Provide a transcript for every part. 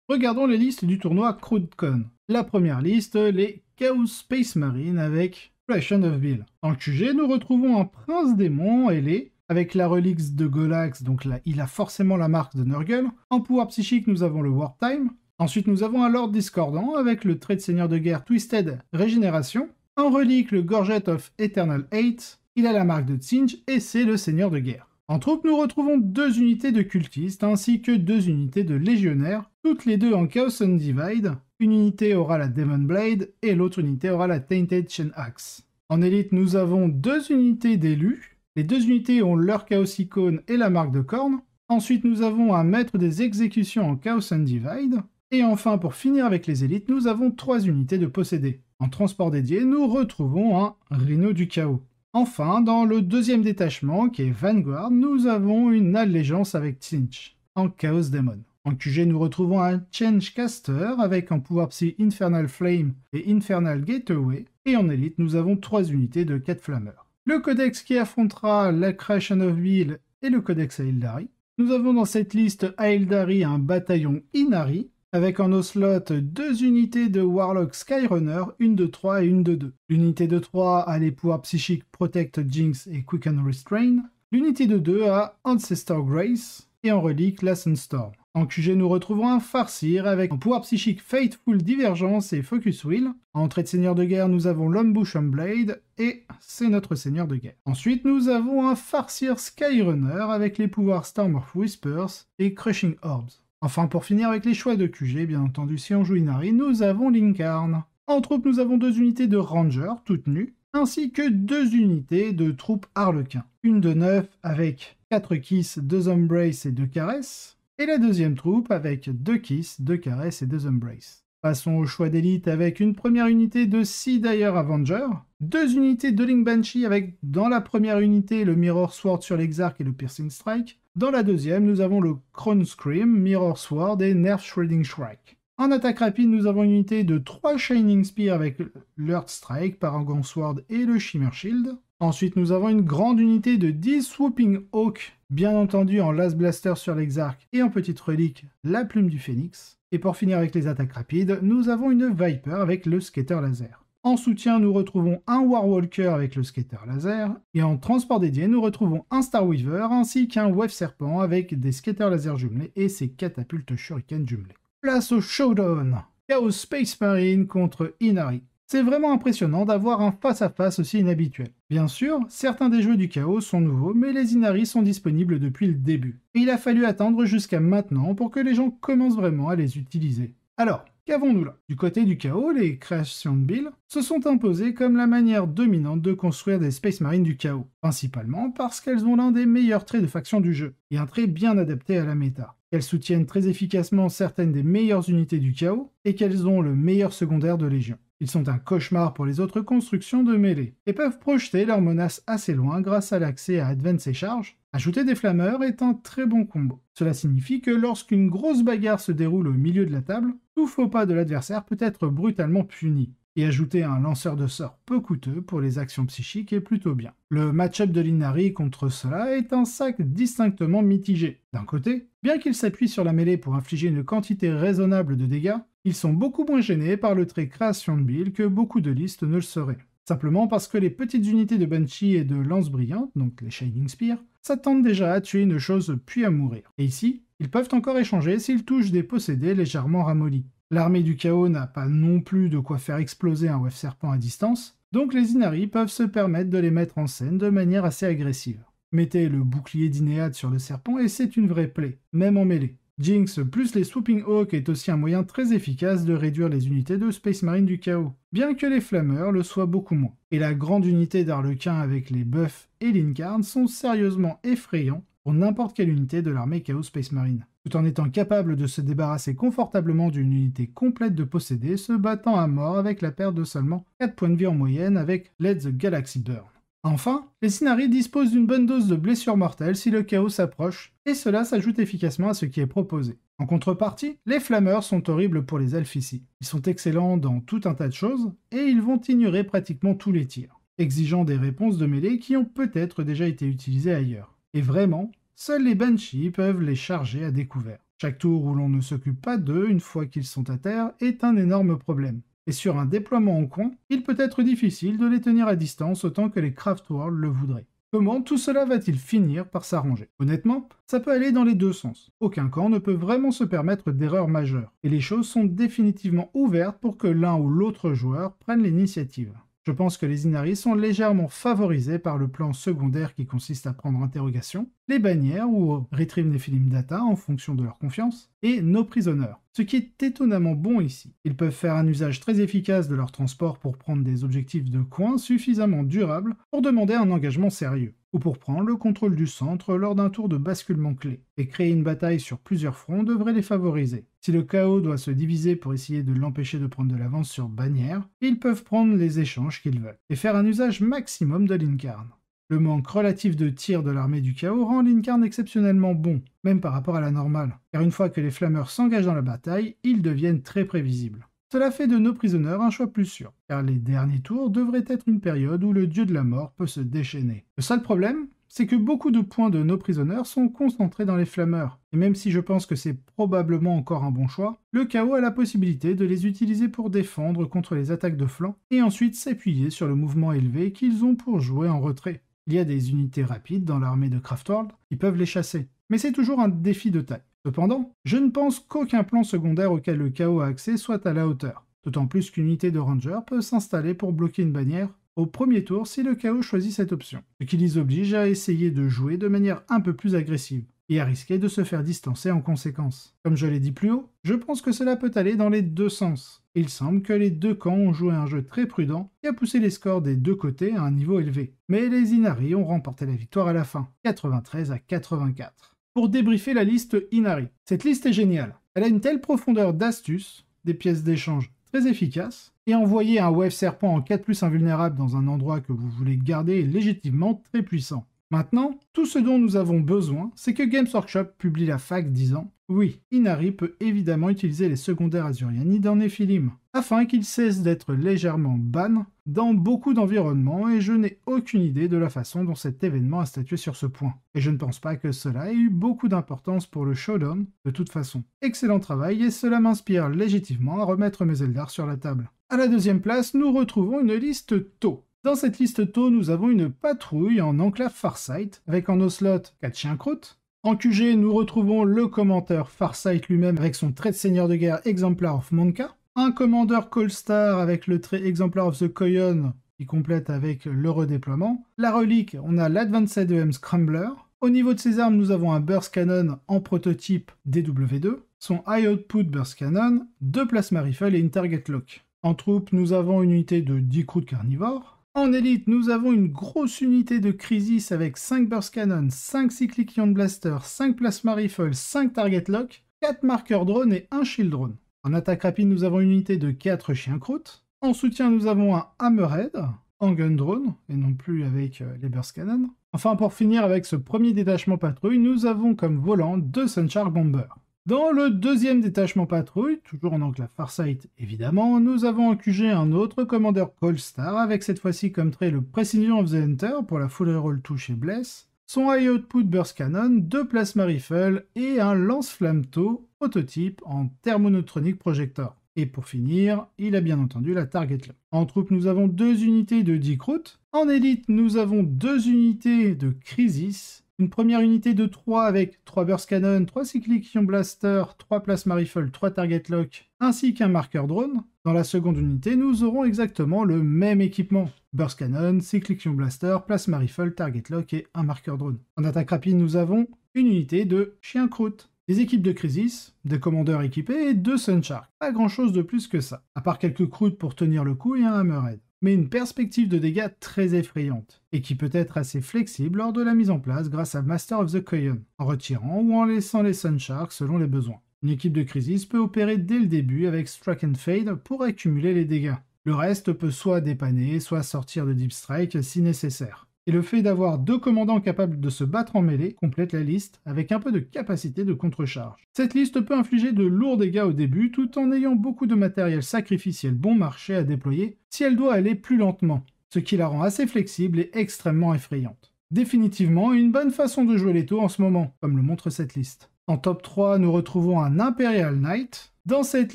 Regardons les listes du tournoi CrowdCon. La première liste, les Chaos Space Marine avec Creation of Bill. Dans le QG, nous retrouvons un Prince Démon ailé, avec la Relix de Golax, donc là, il a forcément la marque de Nurgle. En pouvoir psychique, nous avons le Wartime. Ensuite, nous avons un Lord Discordant, avec le trait de seigneur de guerre Twisted Régénération. En relique, le Gorget of Eternal Hate. Il a la marque de Tsinch, et c'est le seigneur de guerre. En troupe, nous retrouvons 2 unités de cultistes, ainsi que 2 unités de légionnaires, toutes les deux en Chaos Undivide. Une unité aura la Demon Blade, et l'autre unité aura la Tainted Chain Axe. En élite, nous avons 2 unités d'élus. Les 2 unités ont leur Chaos Icône et la marque de corne. Ensuite, nous avons un maître des exécutions en Chaos Undivide. Et enfin, pour finir avec les élites, nous avons 3 unités de possédés. En transport dédié, nous retrouvons un Rhino du Chaos. Enfin, dans le deuxième détachement, qui est Vanguard, nous avons une allégeance avec Tsinch, en Chaos Demon. En QG, nous retrouvons un Changecaster, avec en pouvoir psy Infernal Flame et Infernal Gateway. Et en élite, nous avons 3 unités de 4 flammeurs. Le codex qui affrontera la Creation of Bill et le codex Aeldari. Nous avons dans cette liste Aeldari un bataillon Inari, avec en Ocelot 2 unités de Warlock Skyrunner, une de 3 et une de 2. L'unité de 3 a les pouvoirs psychiques Protect, Jinx et Quicken Restrain. L'unité de 2 a Ancestor Grace et en relique la Sunstorm. En QG, nous retrouvons un Farseer avec en pouvoir psychique Fateful Divergence et Focus Will. En trait de seigneur de guerre, nous avons l'Ambush Blade et c'est notre seigneur de guerre. Ensuite, nous avons un Farseer Skyrunner avec les pouvoirs Storm of Whispers et Crushing Orbs. Enfin, pour finir avec les choix de QG, bien entendu, si on joue Inari, nous avons Linkarn. En troupe, nous avons 2 unités de Ranger, toutes nues, ainsi que 2 unités de troupes Harlequin. Une de 9 avec 4 Kiss, 2 Embrace et 2 Caresses, et la deuxième troupe avec 2 Kiss, 2 Caresses et 2 Embrace. Passons au choix d'élite avec une première unité de Sea Dire Avenger, 2 unités de Link Banshee avec dans la première unité le Mirror Sword sur l'Exarch et le Piercing Strike. Dans la deuxième, nous avons le Crown Scream, Mirror Sword et Nerf Shredding Strike. En attaque rapide, nous avons une unité de 3 Shining Spear avec l'Earth Strike, Paragon Sword et le Shimmer Shield. Ensuite, nous avons une grande unité de 10 Swooping Hawk, bien entendu en Last Blaster sur l'Exarch et en petite relique, la Plume du Phénix. Et pour finir avec les attaques rapides, nous avons une Viper avec le Skater Laser. En soutien, nous retrouvons un Warwalker avec le Skater Laser, et en transport dédié, nous retrouvons un Star Weaver ainsi qu'un Wave Serpent avec des Skater Laser jumelés et ses catapultes Shuriken jumelées. Place au showdown! Chaos Space Marine contre Inari. C'est vraiment impressionnant d'avoir un face-à-face aussi inhabituel. Bien sûr, certains des jeux du Chaos sont nouveaux, mais les Inari sont disponibles depuis le début. Et il a fallu attendre jusqu'à maintenant pour que les gens commencent vraiment à les utiliser. Alors, qu'avons-nous là? Du côté du Chaos, les créations de Bill se sont imposées comme la manière dominante de construire des Space Marines du Chaos, principalement parce qu'elles ont l'un des meilleurs traits de faction du jeu, et un trait bien adapté à la méta. Qu'elles soutiennent très efficacement certaines des meilleures unités du Chaos, et qu'elles ont le meilleur secondaire de Légion. Ils sont un cauchemar pour les autres constructions de mêlée, et peuvent projeter leurs menaces assez loin grâce à l'accès à Advance et Charge. Ajouter des flammeurs est un très bon combo. Cela signifie que lorsqu'une grosse bagarre se déroule au milieu de la table, tout faux pas de l'adversaire peut être brutalement puni. Et ajouter un lanceur de sorts peu coûteux pour les actions psychiques est plutôt bien. Le match-up de l'Inari contre cela est un sac distinctement mitigé. D'un côté, bien qu'ils s'appuient sur la mêlée pour infliger une quantité raisonnable de dégâts, ils sont beaucoup moins gênés par le trait création de Bill que beaucoup de listes ne le seraient. Simplement parce que les petites unités de Banshee et de Lance Brillante, donc les Shining Spear, s'attendent déjà à tuer une chose puis à mourir. Et ici, ils peuvent encore échanger s'ils touchent des possédés légèrement ramollis. L'armée du chaos n'a pas non plus de quoi faire exploser un Wave Serpent à distance, donc les Inari peuvent se permettre de les mettre en scène de manière assez agressive. Mettez le bouclier d'Inéad sur le serpent et c'est une vraie plaie, même en mêlée. Jinx plus les Swooping Hawk est aussi un moyen très efficace de réduire les unités de Space Marine du chaos, bien que les flammeurs le soient beaucoup moins. Et la grande unité d'Arlequin avec les buffs et l'Incarn sont sérieusement effrayants pour n'importe quelle unité de l'armée Chaos Space Marine. Tout en étant capable de se débarrasser confortablement d'une unité complète de possédés, se battant à mort avec la perte de seulement 4 points de vie en moyenne avec Let the Galaxy Burn. Enfin, les Inari disposent d'une bonne dose de blessures mortelles si le chaos s'approche, et cela s'ajoute efficacement à ce qui est proposé. En contrepartie, les flammeurs sont horribles pour les elfes ici. Ils sont excellents dans tout un tas de choses, et ils vont ignorer pratiquement tous les tirs, exigeant des réponses de mêlée qui ont peut-être déjà été utilisées ailleurs. Et vraiment, seuls les Banshees peuvent les charger à découvert. Chaque tour où l'on ne s'occupe pas d'eux une fois qu'ils sont à terre est un énorme problème. Et sur un déploiement en coin, il peut être difficile de les tenir à distance autant que les Craftworld le voudraient. Comment tout cela va-t-il finir par s'arranger? Honnêtement, ça peut aller dans les deux sens. Aucun camp ne peut vraiment se permettre d'erreurs majeures, et les choses sont définitivement ouvertes pour que l'un ou l'autre joueur prenne l'initiative. Je pense que les Inari sont légèrement favorisés par le plan secondaire qui consiste à prendre interrogation, les bannières ou Retrieve Nephilim Data en fonction de leur confiance, et nos prisonneurs. Ce qui est étonnamment bon ici. Ils peuvent faire un usage très efficace de leur transport pour prendre des objectifs de coin suffisamment durables pour demander un engagement sérieux, ou pour prendre le contrôle du centre lors d'un tour de basculement clé. Et créer une bataille sur plusieurs fronts devrait les favoriser. Si le chaos doit se diviser pour essayer de l'empêcher de prendre de l'avance sur bannière, ils peuvent prendre les échanges qu'ils veulent, et faire un usage maximum de l'incarne. Le manque relatif de tir de l'armée du chaos rend l'incarne exceptionnellement bon, même par rapport à la normale, car une fois que les flammeurs s'engagent dans la bataille, ils deviennent très prévisibles. Cela fait de nos prisonneurs un choix plus sûr, car les derniers tours devraient être une période où le dieu de la mort peut se déchaîner. Le seul problème, c'est que beaucoup de points de nos prisonneurs sont concentrés dans les flammeurs, et même si je pense que c'est probablement encore un bon choix, le chaos a la possibilité de les utiliser pour défendre contre les attaques de flanc, et ensuite s'appuyer sur le mouvement élevé qu'ils ont pour jouer en retrait. Il y a des unités rapides dans l'armée de Craftworld qui peuvent les chasser, mais c'est toujours un défi de taille. Cependant, je ne pense qu'aucun plan secondaire auquel le chaos a accès soit à la hauteur, d'autant plus qu'une unité de ranger peut s'installer pour bloquer une bannière au premier tour si le chaos choisit cette option, ce qui les oblige à essayer de jouer de manière un peu plus agressive, et à risquer de se faire distancer en conséquence. Comme je l'ai dit plus haut, je pense que cela peut aller dans les deux sens. Il semble que les deux camps ont joué un jeu très prudent qui a poussé les scores des deux côtés à un niveau élevé. Mais les Inari ont remporté la victoire à la fin, 93 à 84. Pour débriefer la liste Inari, cette liste est géniale. Elle a une telle profondeur d'astuces, des pièces d'échange très efficaces, et envoyer un Wave Serpent en 4+ invulnérable dans un endroit que vous voulez garder est légitimement très puissant. Maintenant, tout ce dont nous avons besoin, c'est que Games Workshop publie la fac disant « Oui, Inari peut évidemment utiliser les secondaires Azuriani dans Nephilim, afin qu'il cesse d'être légèrement ban dans beaucoup d'environnements et je n'ai aucune idée de la façon dont cet événement a statué sur ce point. Et je ne pense pas que cela ait eu beaucoup d'importance pour le showdown de toute façon. Excellent travail et cela m'inspire légitimement à remettre mes Eldar sur la table. » À la deuxième place, nous retrouvons une liste tôt. Dans cette liste tôt, nous avons une patrouille en enclave Farsight, avec en slot 4 chiens croûtes. En QG, nous retrouvons le commentaire Farsight lui-même avec son trait de seigneur de guerre Exemplar of Monka, un commandeur Colstar avec le trait Exemplar of the Koyon qui complète avec le redéploiement. La relique, on a l'Advanced EM Scrambler. Au niveau de ses armes, nous avons un Burst Cannon en prototype DW2, son High Output Burst Cannon, 2 Plasma Rifle et une Target Lock. En troupe, nous avons une unité de 10 croûtes carnivores. En élite, nous avons une grosse unité de Crisis avec 5 Burst Cannon, 5 Cyclic Ion Blaster, 5 Plasma Rifle, 5 Target Lock, 4 marqueurs drone et 1 Shield Drone. En attaque rapide, nous avons une unité de 4 chiens croûtes. En soutien, nous avons un Hammerhead en Gun Drone, et non plus avec les Burst Cannon. Enfin, pour finir avec ce premier détachement patrouille, nous avons comme volant 2 Sunshark Bombers. Dans le deuxième détachement patrouille, toujours en enclave Farsight évidemment, nous avons en QG un autre commandeur Colstar avec cette fois-ci comme trait le Precision of the Hunter pour la full reroll touche et bless, son High Output Burst Cannon, 2 Plasma Rifle et un lance-flamme-taux prototype en Thermoneutronic Projector. Et pour finir, il a bien entendu la Target Lock. En troupe, nous avons 2 unités de 10 croûtes. En élite, nous avons 2 unités de Crisis. Une première unité de 3 avec 3 Burst Cannon, 3 Cyclic Ion Blaster, 3 Plasma Rifle, 3 Target Lock, ainsi qu'un marqueur drone. Dans la seconde unité, nous aurons exactement le même équipement. Burst Cannon, Cyclic Ion Blaster, Plasma Rifle, Target Lock et un marqueur drone. En attaque rapide, nous avons une unité de Chien Croûte. Des équipes de Crisis, des commandeurs équipés et 2 Sunshark. Pas grand chose de plus que ça, à part quelques croûtes pour tenir le coup et un Hammerhead. Mais une perspective de dégâts très effrayante, et qui peut être assez flexible lors de la mise en place grâce à Master of the Koyon, en retirant ou en laissant les Sunsharks selon les besoins. Une équipe de Crisis peut opérer dès le début avec Strike and Fade pour accumuler les dégâts. Le reste peut soit dépanner, soit sortir de Deep Strike si nécessaire. Et le fait d'avoir 2 commandants capables de se battre en mêlée complète la liste avec un peu de capacité de contre-charge. Cette liste peut infliger de lourds dégâts au début tout en ayant beaucoup de matériel sacrificiel bon marché à déployer si elle doit aller plus lentement, ce qui la rend assez flexible et extrêmement effrayante. Définitivement une bonne façon de jouer les taux en ce moment, comme le montre cette liste. En top 3, nous retrouvons un Imperial Knight. Dans cette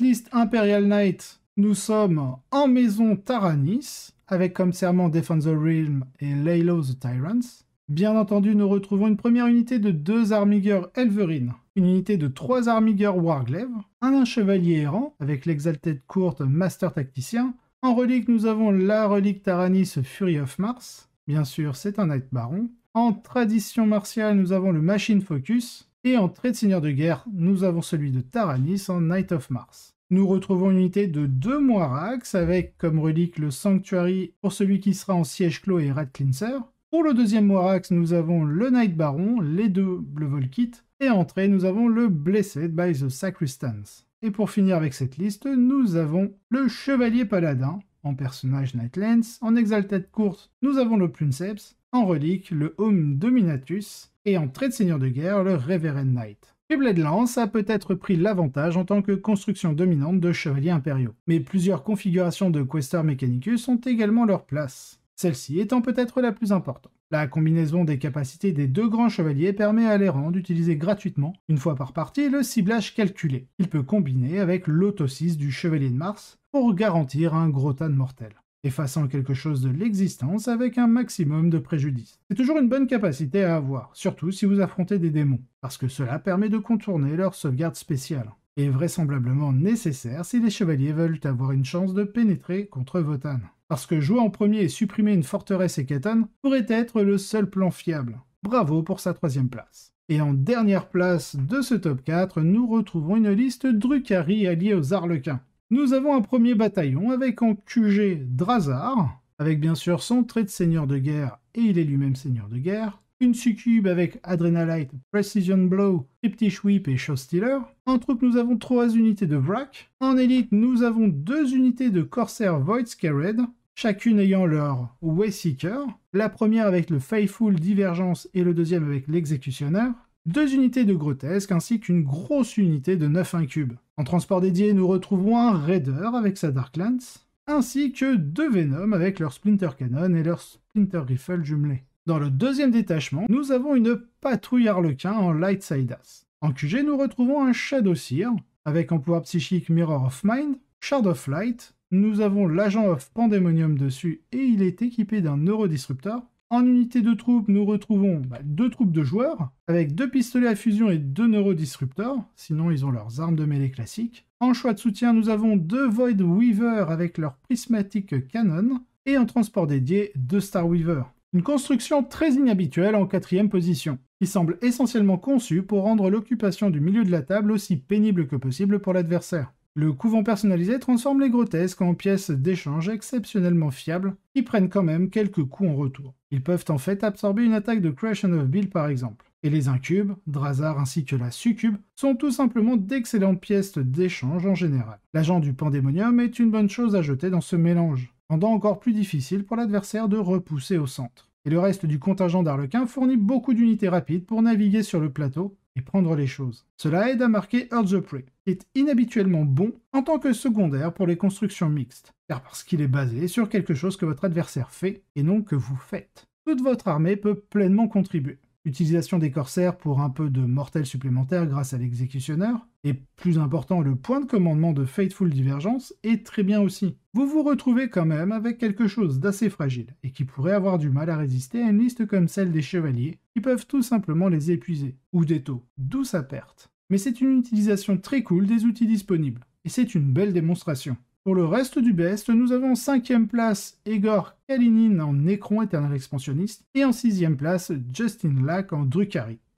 liste Imperial Knight, nous sommes en maison Taranis, avec comme serment Defend the Realm et Laylo the Tyrants. Bien entendu, nous retrouvons une première unité de 2 armigueurs Elverine, une unité de 3 armigueurs Warglaive, un chevalier errant avec l'exalted court Master Tacticien. En relique, nous avons la relique Taranis Fury of Mars. Bien sûr, c'est un Knight Baron. En tradition martiale, nous avons le Machine Focus. Et en trait de seigneur de guerre, nous avons celui de Taranis en Knight of Mars. Nous retrouvons une unité de 2 Moirax avec comme relique le Sanctuary pour celui qui sera en siège clos et Rat Cleanser. Pour le deuxième Moirax, nous avons le Knight Baron, les 2 Bleu Volkit. Et en trait, nous avons le Blessed by the Sacristans. Et pour finir avec cette liste, nous avons le Chevalier Paladin, en personnage Nightlands. En Exalted Court, nous avons le Princeps. En relique, le Home Dominatus. Et en trait de seigneur de guerre, le Reverend Knight. Et Blade Lance a peut-être pris l'avantage en tant que construction dominante de chevaliers impériaux. Mais plusieurs configurations de Questor Mechanicus ont également leur place, celle-ci étant peut-être la plus importante. La combinaison des capacités des 2 grands chevaliers permet à l'errant d'utiliser gratuitement, une fois par partie, le ciblage calculé. Il peut combiner avec l'autosis du Chevalier de Mars pour garantir un gros tas de mortels, effaçant quelque chose de l'existence avec un maximum de préjudice. C'est toujours une bonne capacité à avoir, surtout si vous affrontez des démons, parce que cela permet de contourner leur sauvegarde spéciale, et vraisemblablement nécessaire si les chevaliers veulent avoir une chance de pénétrer contre Votann. Parce que jouer en premier et supprimer une forteresse Hécaton pourrait être le seul plan fiable. Bravo pour sa 3e place. Et en dernière place de ce top 4, nous retrouvons une liste Drukhari alliée aux Arlequins. Nous avons un premier bataillon avec en QG Drazar, avec bien sûr son trait de seigneur de guerre, et il est lui-même seigneur de guerre. Une succube avec Adrenalite, Precision Blow, Cryptish Whip et Showstealer. En troupe, nous avons 3 unités de Vrak. En élite, nous avons 2 unités de Corsair Void Scared, chacune ayant leur Wayseeker. La première avec le Faithful Divergence et le deuxième avec l'Exécutionneur. 2 unités de Grotesque ainsi qu'une grosse unité de 9 incubes. En transport dédié, nous retrouvons un Raider avec sa Dark Lance, ainsi que 2 Venom avec leur Splinter Cannon et leur Splinter Rifle jumelés. Dans le deuxième détachement, nous avons une patrouille Harlequin en Light Sidas. En QG, nous retrouvons un Shadowseer, avec en pouvoir psychique Mirror of Mind, Shard of Light, nous avons l'agent of Pandemonium dessus et il est équipé d'un Neurodisruptor. En unité de troupes, nous retrouvons 2 troupes de joueurs, avec 2 pistolets à fusion et 2 Neurodisruptors, sinon ils ont leurs armes de mêlée classiques. En choix de soutien, nous avons 2 Void Weaver avec leur Prismatic Cannon, et en transport dédié, 2 Star Weaver. Une construction très inhabituelle en 4e position, qui semble essentiellement conçue pour rendre l'occupation du milieu de la table aussi pénible que possible pour l'adversaire. Le couvent personnalisé transforme les grotesques en pièces d'échange exceptionnellement fiables, qui prennent quand même quelques coups en retour. Ils peuvent en fait absorber une attaque de Creation of Bill par exemple. Et les incubes, Drazar ainsi que la succube, sont tout simplement d'excellentes pièces d'échange en général. L'agent du Pandémonium est une bonne chose à jeter dans ce mélange, rendant encore plus difficile pour l'adversaire de repousser au centre. Et le reste du contingent d'Arlequin fournit beaucoup d'unités rapides pour naviguer sur le plateau et prendre les choses. Cela aide à marquer Earth the Prey, qui est inhabituellement bon en tant que secondaire pour les constructions mixtes, car parce qu'il est basé sur quelque chose que votre adversaire fait et non que vous faites. Toute votre armée peut pleinement contribuer. L'utilisation des corsaires pour un peu de mortels supplémentaires grâce à l'exécutionneur, et plus important le point de commandement de Fateful Divergence est très bien aussi. Vous vous retrouvez quand même avec quelque chose d'assez fragile, et qui pourrait avoir du mal à résister à une liste comme celle des chevaliers, qui peuvent tout simplement les épuiser, ou des taux, d'où sa perte. Mais c'est une utilisation très cool des outils disponibles, et c'est une belle démonstration. Pour le reste du best, nous avons en 5e place Egor Kalinin en Necron éternel expansionniste, et en 6e place Justin Lack en Drukhari.